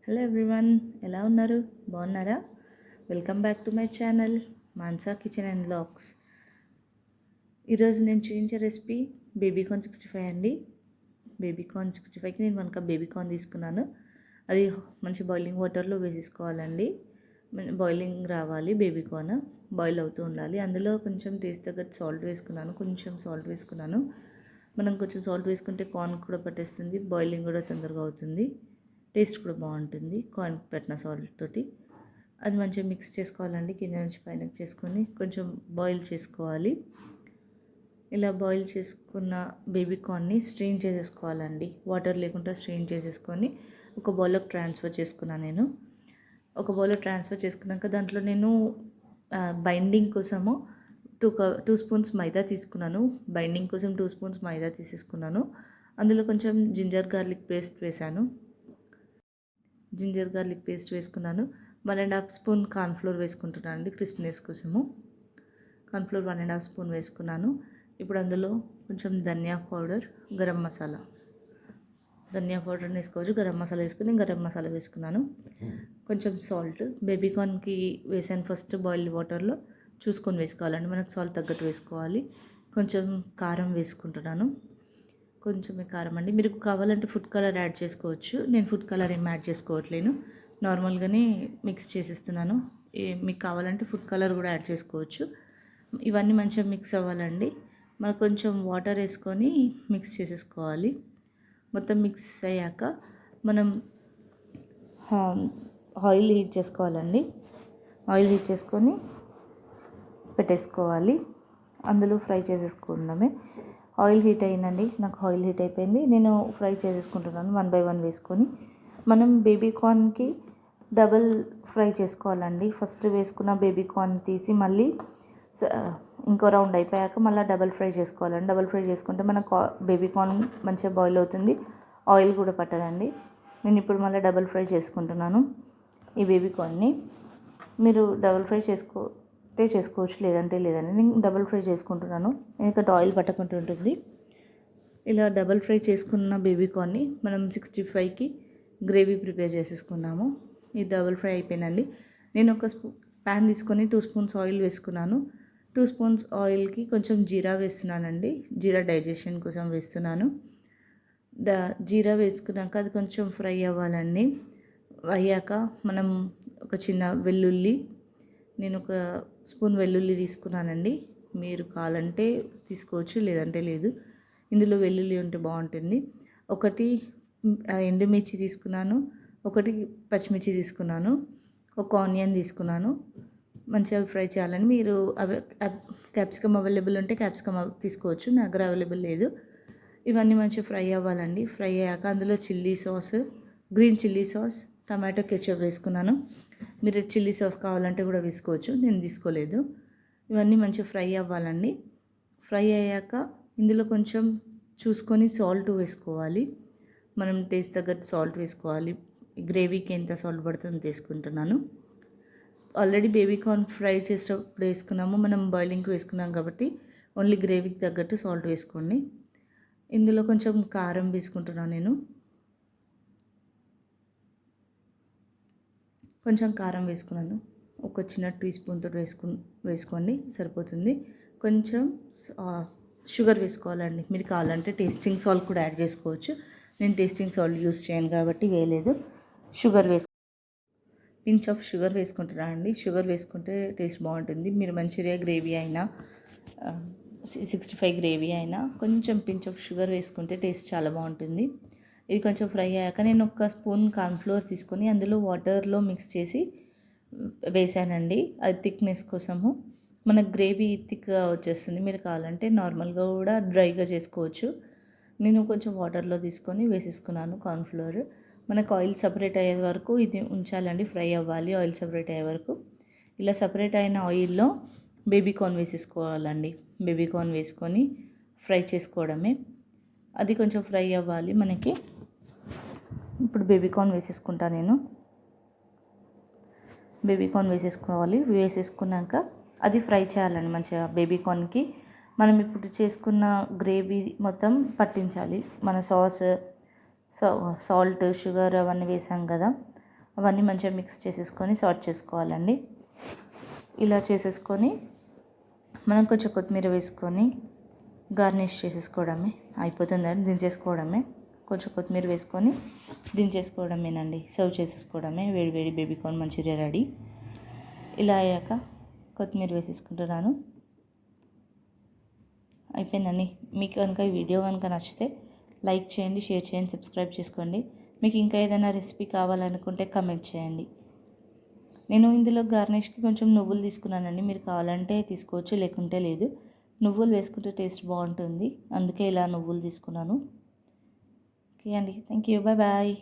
Hello everyone, ఎలా ఉన్నారు? బాగున్నారా? Welcome back to my channel Mansa kitchen and vlogs. ఈరోజు నేను చూపించే రెసిపీ బేబీకార్న్ 65 అండి. బేబీకార్న్ 65కి నేను 1 కప్ బేబీకార్న్ తీసుకున్నాను. అది మంచి బాయిలింగ్ వాటర్లో వేసేసుకోవాలండి. బాయిలింగ్ రావాలి, బేబీకార్న్ బాయిల్ అవుతూ ఉండాలి. అందులో కొంచెం టేస్ట్ తగ్గట్టు సాల్ట్ వేసుకున్నాను. మనం కొంచెం సాల్ట్ వేసుకుంటే కార్న్ కూడా పట్టేస్తుంది, బాయిలింగ్ కూడా తొందరగా అవుతుంది, టేస్ట్ కూడా బాగుంటుంది కార్న్ పెట్టిన సాల్ట్ తోటి. అది మంచిగా మిక్స్ చేసుకోవాలండి. కింద నుంచి పైనకి చేసుకొని కొంచెం బాయిల్ చేసుకోవాలి. ఇలా బాయిల్ చేసుకున్న బేబీకార్న్ని స్ట్రెయిన్ చేసేసుకోవాలండి. వాటర్ లేకుండా స్ట్రెయిన్ చేసేసుకొని ఒక బౌల్లోకి ట్రాన్స్ఫర్ చేసుకున్నాను నేను. ఒక బౌల్లో ట్రాన్స్ఫర్ చేసుకున్నాక దాంట్లో నేను బైండింగ్ కోసము 2 స్పూన్స్ మైదా తీసుకున్నాను. బైండింగ్ కోసం 2 స్పూన్స్ మైదా తీసేసుకున్నాను. అందులో కొంచెం జింజర్ గార్లిక్ పేస్ట్ వేసాను. 1.5 స్పూన్ కార్న్ఫ్లోర్ వేసుకుంటున్నాను అండి, క్రిస్పీనెస్ కోసము. కార్న్ఫ్లోర్ 1.5 స్పూన్ వేసుకున్నాను. ఇప్పుడు అందులో కొంచెం ధనియా పౌడర్, గరం మసాలా, ధనియా పౌడర్ని వేసుకోవచ్చు, గరం మసాలా వేసుకుని గరం మసాలా వేసుకున్నాను. కొంచెం సాల్ట్, బేబీకార్న్కి వేసాను ఫస్ట్ బాయిల్డ్ వాటర్లో, చూసుకొని వేసుకోవాలండి, మనకు సాల్ట్ తగ్గట్టు వేసుకోవాలి. కొంచెం కారం వేసుకుంటున్నాను, కొంచెమే కారం అండి. మీరు కావాలంటే ఫుడ్ కలర్ యాడ్ చేసుకోవచ్చు. నేను ఫుడ్ కలర్ ఏం యాడ్ చేసుకోవట్లేను, నార్మల్గానే మిక్స్ చేసేస్తున్నాను. మీకు కావాలంటే ఫుడ్ కలర్ కూడా యాడ్ చేసుకోవచ్చు. ఇవన్నీ మంచిగా మిక్స్ అవ్వాలండి. మనకు కొంచెం వాటర్ వేసుకొని మిక్స్ చేసేసుకోవాలి. మొత్తం మిక్స్ అయ్యాక మనం ఆయిల్ హీట్ చేసుకోవాలండి. ఆయిల్ హీట్ చేసుకొని పెట్టేసుకోవాలి, అందులో ఫ్రై చేసేసుకోవడమే. ఆయిల్ హీట్ అయిందండి, నాకు ఆయిల్ హీట్ అయిపోయింది. నేను ఫ్రై చేసేసుకుంటున్నాను 1 by 1 వేసుకొని. మనం బేబీకార్న్కి డబల్ ఫ్రై చేసుకోవాలండి. ఫస్ట్ వేసుకున్న బేబీకార్న్ తీసి మళ్ళీ ఇంకో రౌండ్ అయిపోయాక మళ్ళీ డబల్ ఫ్రై చేసుకోవాలండి. డబల్ ఫ్రై చేసుకుంటే మన బేబీకార్న్ మంచిగా బాయిల్ అవుతుంది, ఆయిల్ కూడా పట్టదండి. నేను ఇప్పుడు మళ్ళీ డబల్ ఫ్రై చేసుకుంటున్నాను ఈ బేబీకార్న్ని. మీరు డబల్ ఫ్రై చేసుకోవచ్చు, లేదంటే లేదండి. నేను డబల్ ఫ్రై చేసుకుంటున్నాను ఎందుకంటే ఆయిల్ పట్టకుండా ఉంటుంది. ఇలా డబల్ ఫ్రై చేసుకున్న బేబీకార్న్ని మనం 65కి గ్రేవీ ప్రిపేర్ చేసేసుకున్నాము. ఇది డబల్ ఫ్రై అయిపోయిందండి. నేను ఒక ప్యాన్ తీసుకొని 2 స్పూన్స్ ఆయిల్ వేసుకున్నాను. 2 స్పూన్స్ ఆయిల్కి కొంచెం జీరా వేస్తున్నానండి. జీరా డైజెషన్ కోసం వేస్తున్నాను. జీరా వేసుకున్నాక అది కొంచెం ఫ్రై అవ్వాలండి. అయ్యాక మనం ఒక చిన్న వెల్లుల్లి, నేను ఒక స్పూన్ వెల్లుల్లి తీసుకున్నానండి. మీరు కావాలంటే తీసుకోవచ్చు, లేదంటే లేదు. ఇందులో వెల్లుల్లి ఉంటే బాగుంటుంది. ఒకటి ఎండుమిర్చి తీసుకున్నాను, ఒకటి పచ్చిమిర్చి తీసుకున్నాను, ఒక ఆనియన్ తీసుకున్నాను. మంచిగా ఫ్రై చేయాలని. మీరు క్యాప్సికమ్ అవైలబుల్ ఉంటే క్యాప్సికమ్ తీసుకోవచ్చు, నా దగ్గర అవైలబుల్ లేదు. ఇవన్నీ మంచిగా ఫ్రై అవ్వాలండి. ఫ్రై అయ్యాక అందులో chilli sauce, green chilli sauce, tomato ketchup వేసుకున్నాను. మీరు చిల్లీ సాస్ కావాలంటే కూడా వేసుకోవచ్చు, నేను తీసుకోలేదు. ఇవన్నీ మంచిగా ఫ్రై అవ్వాలండి. ఫ్రై అయ్యాక ఇందులో కొంచెం చూసుకొని సాల్ట్ వేసుకోవాలి. మనం టేస్ట్ తగ్గట్టు సాల్ట్ వేసుకోవాలి. గ్రేవీకి ఎంత సాల్ట్ పడుతుందో తీసుకుంటున్నాను. ఆల్రెడీ బేబీకార్న్ ఫ్రై చేసేటప్పుడు వేసుకున్నాము, మనం బాయిలింగ్కి వేసుకున్నాం కాబట్టి ఓన్లీ గ్రేవీకి తగ్గట్టు సాల్ట్ వేసుకోండి. ఇందులో కొంచెం కారం వేసుకుంటున్నాను నేను. కొంచెం కారం వేసుకున్నాను, ఒక చిన్న టీ స్పూన్తో వేసుకోండి, సరిపోతుంది. కొంచెం షుగర్ వేసుకోవాలండి. మీరు కావాలంటే టేస్టింగ్ సాల్ట్ కూడా యాడ్ చేసుకోవచ్చు. నేను టేస్టింగ్ సాల్ట్ యూస్ చేయను కాబట్టి వేయలేదు. పించ్ ఆఫ్ షుగర్ వేసుకుంటున్నా అండి. షుగర్ వేసుకుంటే టేస్ట్ బాగుంటుంది. మీరు మంచూరియా గ్రేవీ అయినా 65 గ్రేవీ అయినా కొంచెం పించ్ ఆఫ్ షుగర్ వేసుకుంటే టేస్ట్ చాలా బాగుంటుంది. ఇది కొంచెం ఫ్రై అయ్యాక నేను ఒక స్పూన్ కార్న్ఫ్లోర్ తీసుకొని అందులో వాటర్లో మిక్స్ చేసి వేసానండి, అది థిక్నెస్ కోసము. మన గ్రేవీ థిక్గా వచ్చేస్తుంది. మీరు కావాలంటే నార్మల్గా కూడా డ్రైగా చేసుకోవచ్చు. నేను కొంచెం వాటర్లో తీసుకొని వేసేసుకున్నాను కార్న్ఫ్లోర్. మనకు ఆయిల్ సపరేట్ అయ్యే వరకు ఇది ఉంచాలండి, ఫ్రై అవ్వాలి ఆయిల్ సపరేట్ అయ్యే వరకు. ఇలా సపరేట్ అయిన ఆయిల్లో బేబీకార్న్ వేసేసుకోవాలండి. బేబీకార్న్ వేసుకొని ఫ్రై చేసుకోవడమే. అది కొంచెం ఫ్రై అవ్వాలి మనకి. ఇప్పుడు బేబీకార్న్ వేసేసుకుంటా నేను. బేబీకార్న్ వేసేసుకోవాలి. వేసేసుకున్నాక అది ఫ్రై చేయాలండి మంచిగా. బేబీకార్న్కి మనం ఇప్పుడు చేసుకున్న గ్రేవీ మొత్తం పట్టించాలి. మన సాల్ట్, షుగర్ అవన్నీ వేసాం కదా, అవన్నీ మంచిగా మిక్స్ చేసేసుకొని సార్ట్ చేసుకోవాలండి. ఇలా చేసేసుకొని మనం కొంచెం కొత్తిమీర వేసుకొని గార్నిష్ చేసేసుకోవడమే, అయిపోతుందండి, దించేసుకోవడమే. కొంచెం కొత్తిమీర వేసుకొని దించేసుకోవడమేనండి, సర్వ్ చేసేసుకోవడమే. వేడి వేడి బేబీకార్న్ మంచూరియా రెడీ. ఇలా అయ్యాక కొత్తిమీర వేసేసుకుంటున్నాను. అయిపోయిందండి. మీకు కనుక ఈ వీడియో కనుక నచ్చితే లైక్ చేయండి, షేర్ చేయండి, సబ్స్క్రైబ్ చేసుకోండి. మీకు ఇంకా ఏదైనా రెసిపీ కావాలనుకుంటే కమెంట్ చేయండి. నేను ఇందులో గార్నిష్కి కొంచెం నువ్వులు తీసుకున్నానండి. మీరు కావాలంటే తీసుకోవచ్చు, లేకుంటే లేదు. నువ్వులు వేసుకుంటే టేస్ట్ బాగుంటుంది, అందుకే ఇలా నువ్వులు తీసుకున్నాను. ఓకే అండి, థ్యాంక్ యూ, బాయ్ బాయ్.